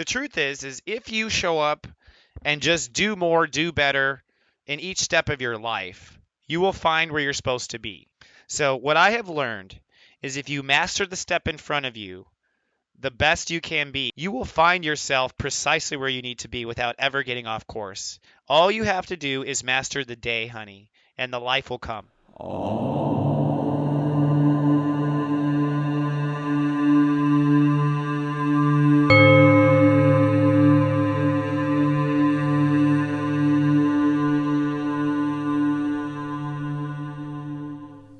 The truth is if you show up and just do more, do better in each step of your life, you will find where you're supposed to be. So, what I have learned is if you master the step in front of you, the best you can be, you will find yourself precisely where you need to be without ever getting off course. All you have to do is master the day, honey, and the life will come.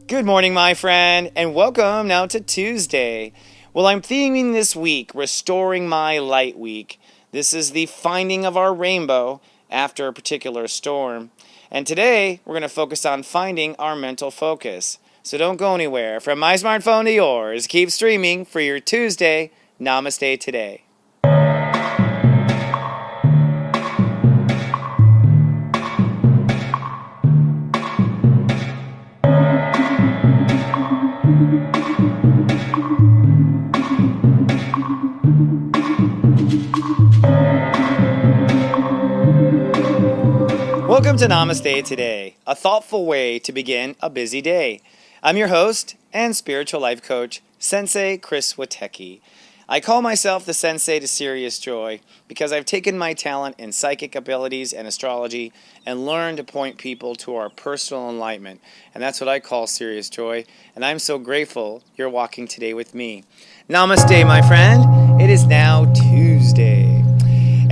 Good morning, my friend, and welcome now to Tuesday. Well, I'm theming this week Restoring My Light Week. This is the finding of our rainbow after a particular storm. And today, we're going to focus on finding our mental focus. So don't go anywhere. From my smartphone to yours, keep streaming for your Tuesday Namaste Today. Welcome to Namaste Today, a thoughtful way to begin a busy day. I'm your host and spiritual life coach, Sensei Chris Witecki. I call myself the Sensei to Serious Joy because I've taken my talent in psychic abilities and astrology and learned to point people to our personal enlightenment. And that's what I call serious joy. And I'm so grateful you're walking today with me. Namaste, my friend. It is now Tuesday.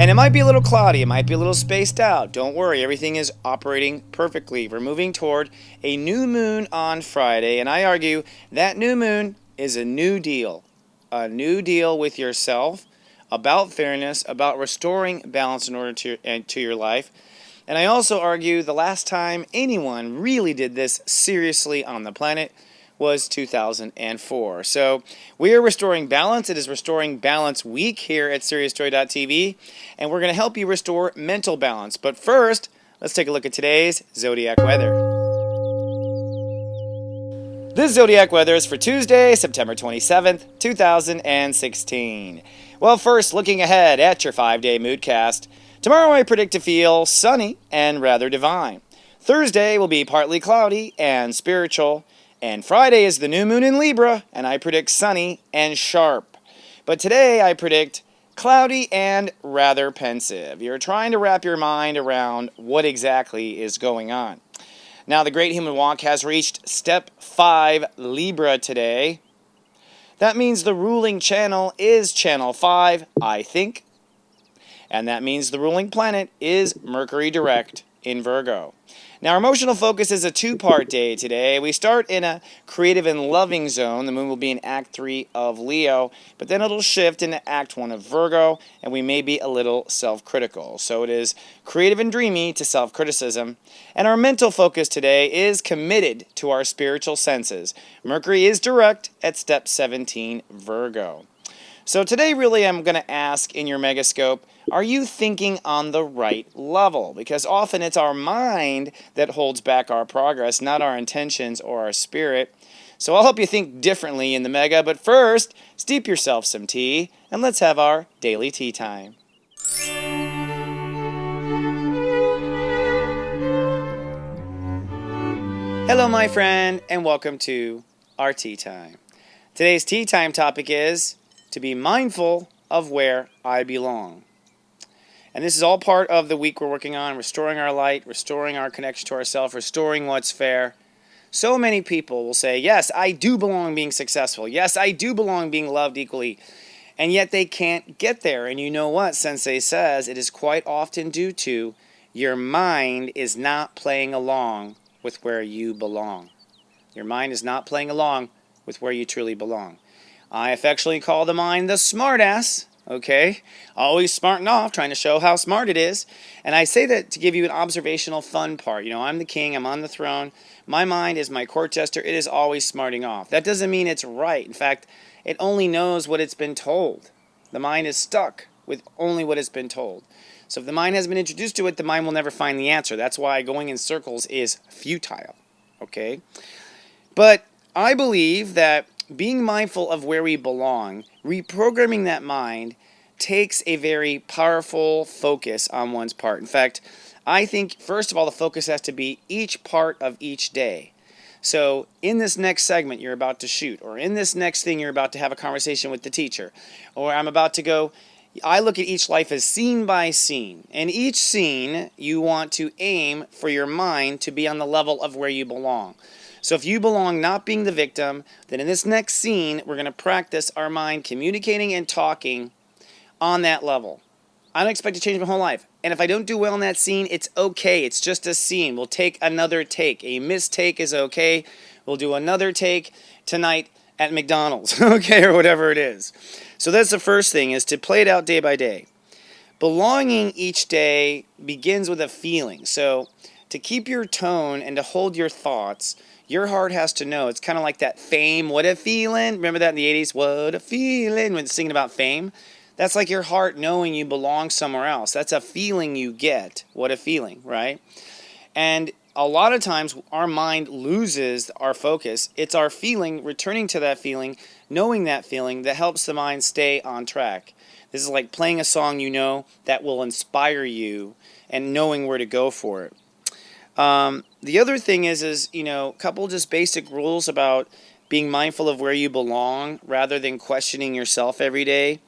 And it might be a little cloudy, it might be a little spaced out. Don't worry, everything is operating perfectly. We're moving toward a new moon on Friday, and I argue that new moon is a new deal. A new deal with yourself, about fairness, about restoring balance in order to your life. And I also argue the last time anyone really did this seriously on the planet was 2004. So we are restoring balance. It is Restoring Balance Week here at SeriousJoy.tv, and we're going to help you restore mental balance. But first, let's take a look at today's zodiac weather. This zodiac weather is for Tuesday, September 27th, 2016. Well, first, looking ahead at your 5-day moodcast. Tomorrow I predict to feel sunny and rather divine. Thursday will be partly cloudy and spiritual. And Friday is the new moon in Libra, and I predict sunny and sharp. But today I predict cloudy and rather pensive. You're trying to wrap your mind around what exactly is going on. Now, the Great Human Walk has reached Step 5 Libra today. That means the ruling channel is Channel 5, I think. And that means the ruling planet is Mercury direct in Virgo. Now, our emotional focus is a two-part day today. We start in a creative and loving zone. The moon will be in Act 3 of Leo, but then it'll shift into Act 1 of Virgo, and we may be a little self-critical. So it is creative and dreamy to self-criticism. And our mental focus today is committed to our spiritual senses. Mercury is direct at Step 17, Virgo. So today, really, I'm going to ask in your megascope, are you thinking on the right level? Because often it's our mind that holds back our progress, not our intentions or our spirit. So I'll help you think differently in the mega, but first, steep yourself some tea, and let's have our daily tea time. Hello, my friend, and welcome to our tea time. Today's tea time topic is to be mindful of where I belong. And this is all part of the week we're working on, restoring our light, restoring our connection to ourselves, restoring what's fair. So many people will say, yes, I do belong being successful. Yes, I do belong being loved equally. And yet they can't get there. And you know what Sensei says? It is quite often due to your mind is not playing along with where you belong. Your mind is not playing along with where you truly belong. I affectionately call the mind the smartass. Okay, always smarting off, trying to show how smart it is. And I say that to give you an observational fun part. You know, I'm the king, I'm on the throne. My mind is my court jester. It is always smarting off. That doesn't mean it's right. In fact, it only knows what it's been told. The mind is stuck with only what it's been told. So if the mind hasn't been introduced to it, the mind will never find the answer. That's why going in circles is futile. Okay? But I believe that being mindful of where we belong, reprogramming that mind takes a very powerful focus on one's part. In fact, I think, first of all, the focus has to be each part of each day. So in this next segment you're about to shoot, or in this next thing you're about to have a conversation with the teacher, or I'm about to go, I look at each life as scene by scene. And each scene you want to aim for your mind to be on the level of where you belong. So if you belong not being the victim, then in this next scene we're going to practice our mind communicating and talking on that level. I don't expect to change my whole life. And if I don't do well in that scene, it's okay. It's just a scene. We'll take another take. A mistake is okay. We'll do another take tonight at McDonald's, okay, or whatever it is. So that's the first thing, is to play it out day by day. Belonging each day begins with a feeling. So to keep your tone and to hold your thoughts, your heart has to know. It's kind of like that Fame, What a Feeling. Remember that in the 80s? What a feeling, when singing about fame. That's like your heart knowing you belong somewhere else. That's a feeling you get. What a feeling, right? And a lot of times our mind loses our focus. It's our feeling, returning to that feeling, knowing that feeling, that helps the mind stay on track. This is like playing a song you know that will inspire you and knowing where to go for it. The other thing is a couple just basic rules about being mindful of where you belong rather than questioning yourself every day.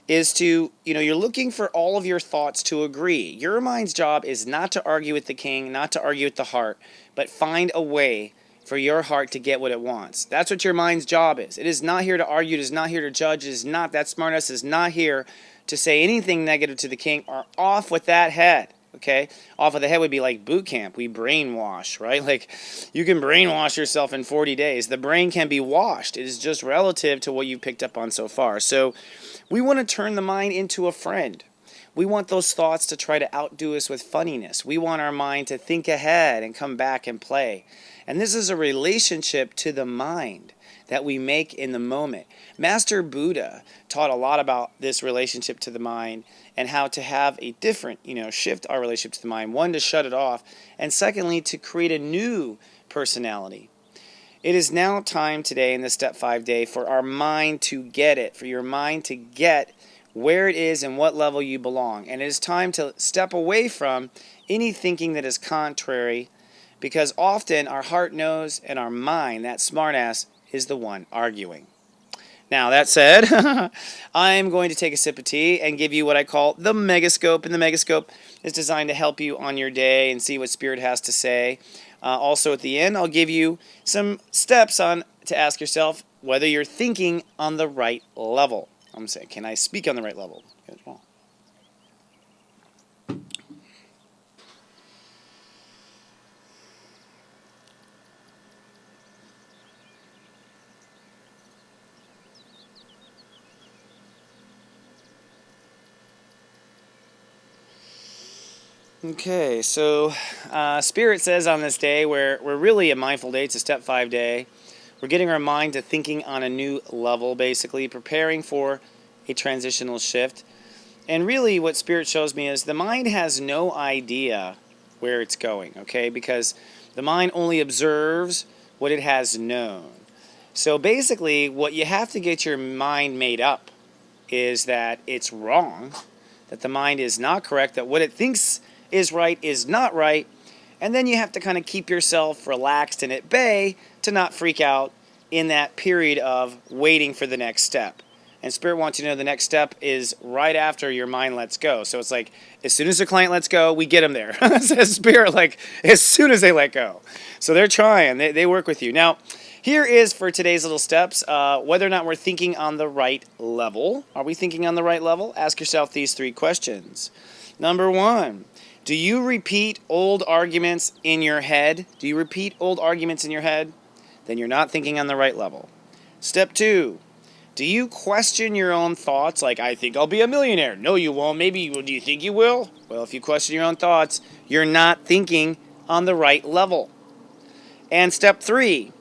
Is to, you're looking for all of your thoughts to agree. Your mind's job is not to argue with the king, not to argue with the heart, but find a way for your heart to get what it wants. That's what your mind's job is. It is not here to argue. It is not here to judge. It is not, that smartass is not here to say anything negative to the king, or off with that head. Okay? Off of the head would be like boot camp. We brainwash, right? Like, you can brainwash yourself in 40 days. The brain can be washed. It is just relative to what you've picked up on so far. So we want to turn the mind into a friend. We want those thoughts to try to outdo us with funniness. We want our mind to think ahead and come back and play. And this is a relationship to the mind that we make in the moment. Master Buddha taught a lot about this relationship to the mind and how to have a different, shift our relationship to the mind. One, to shut it off, and secondly, to create a new personality. It is now time today in the Step 5 day for our mind to get it, for your mind to get where it is and what level you belong. And it is time to step away from any thinking that is contrary, because often our heart knows and our mind, that smartass, is the one arguing. Now, that said, I'm going to take a sip of tea and give you what I call the Megascope. And the Megascope is designed to help you on your day and see what Spirit has to say. Also, at the end, I'll give you some steps on to ask yourself whether you're thinking on the right level. I'm saying, can I speak on the right level? Good. Well. Okay, so Spirit says on this day, where we're really a mindful day, it's a Step 5 day, we're getting our mind to thinking on a new level, basically, preparing for a transitional shift. And really what Spirit shows me is the mind has no idea where it's going, okay? Because the mind only observes what it has known. So basically, what you have to get your mind made up is that it's wrong, that the mind is not correct, that what it thinks is right is not right, and then you have to kind of keep yourself relaxed and at bay to not freak out in that period of waiting for the next step. And Spirit wants you to know the next step is right after your mind lets go. So it's like, as soon as the client lets go, we get them there. Says Spirit, like, as soon as they let go. So they're trying. They work with you. Now, here is for today's little steps, whether or not we're thinking on the right level. Are we thinking on the right level? Ask yourself these 3 questions. Number 1, do you repeat old arguments in your head? Do you repeat old arguments in your head? Then you're not thinking on the right level. Step 2, do you question your own thoughts? Like, I think I'll be a millionaire. No, you won't. Maybe, do you think you will? Well, if you question your own thoughts, you're not thinking on the right level. And step 3,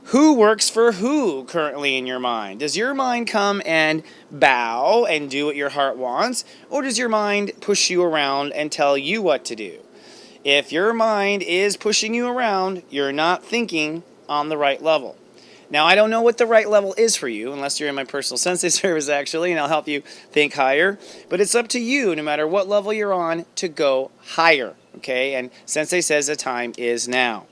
who works for who currently in your mind? Does your mind come and bow and do what your heart wants? Or does your mind push you around and tell you what to do? If your mind is pushing you around, you're not thinking on the right level. Now, I don't know what the right level is for you, unless you're in my personal sensei service, actually, and I'll help you think higher. But it's up to you, no matter what level you're on, to go higher, okay? And Sensei says the time is now.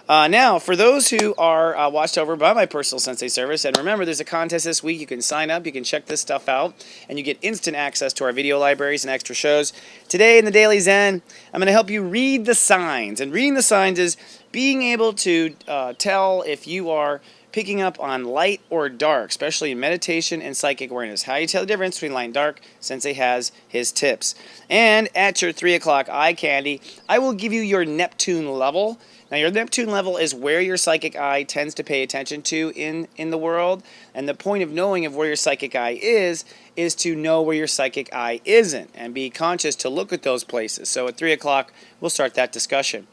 Now, for those who are watched over by my personal sensei service, and remember, there's a contest this week. You can sign up, you can check this stuff out, and you get instant access to our video libraries and extra shows. Today in the Daily Zen, I'm going to help you read the signs. And reading the signs is being able to tell if you are picking up on light or dark, especially in meditation and psychic awareness. How you tell the difference between light and dark, Sensei has his tips. And at your 3 o'clock eye candy, I will give you your Neptune level. Now, your Neptune level is where your psychic eye tends to pay attention to in the world. And the point of knowing of where your psychic eye is to know where your psychic eye isn't and be conscious to look at those places. So at 3 o'clock, we'll start that discussion.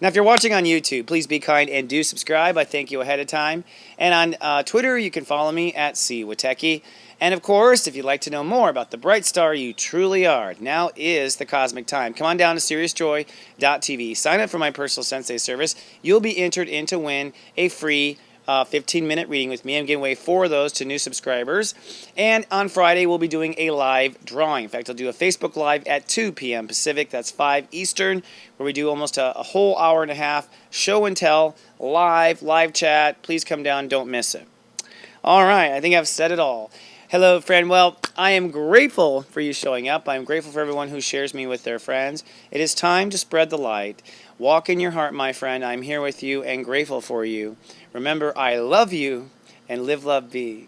Now, if you're watching on YouTube, please be kind and do subscribe. I thank you ahead of time. And on Twitter, you can follow me at CWateki. And of course, if you'd like to know more about the bright star you truly are, now is the cosmic time. Come on down to SeriousJoy.tv. Sign up for my personal sensei service. You'll be entered in to win a free 15-minute reading with me. I'm giving away 4 of those to new subscribers. And on Friday, we'll be doing a live drawing. In fact, I'll do a Facebook Live at 2 p.m. Pacific. That's 5 Eastern, where we do almost a whole hour and a half show and tell, live chat. Please come down. Don't miss it. All right. I think I've said it all. Hello, friend. Well, I am grateful for you showing up. I'm grateful for everyone who shares me with their friends. It is time to spread the light. Walk in your heart, my friend. I'm here with you and grateful for you. Remember, I love you, and live, love, be.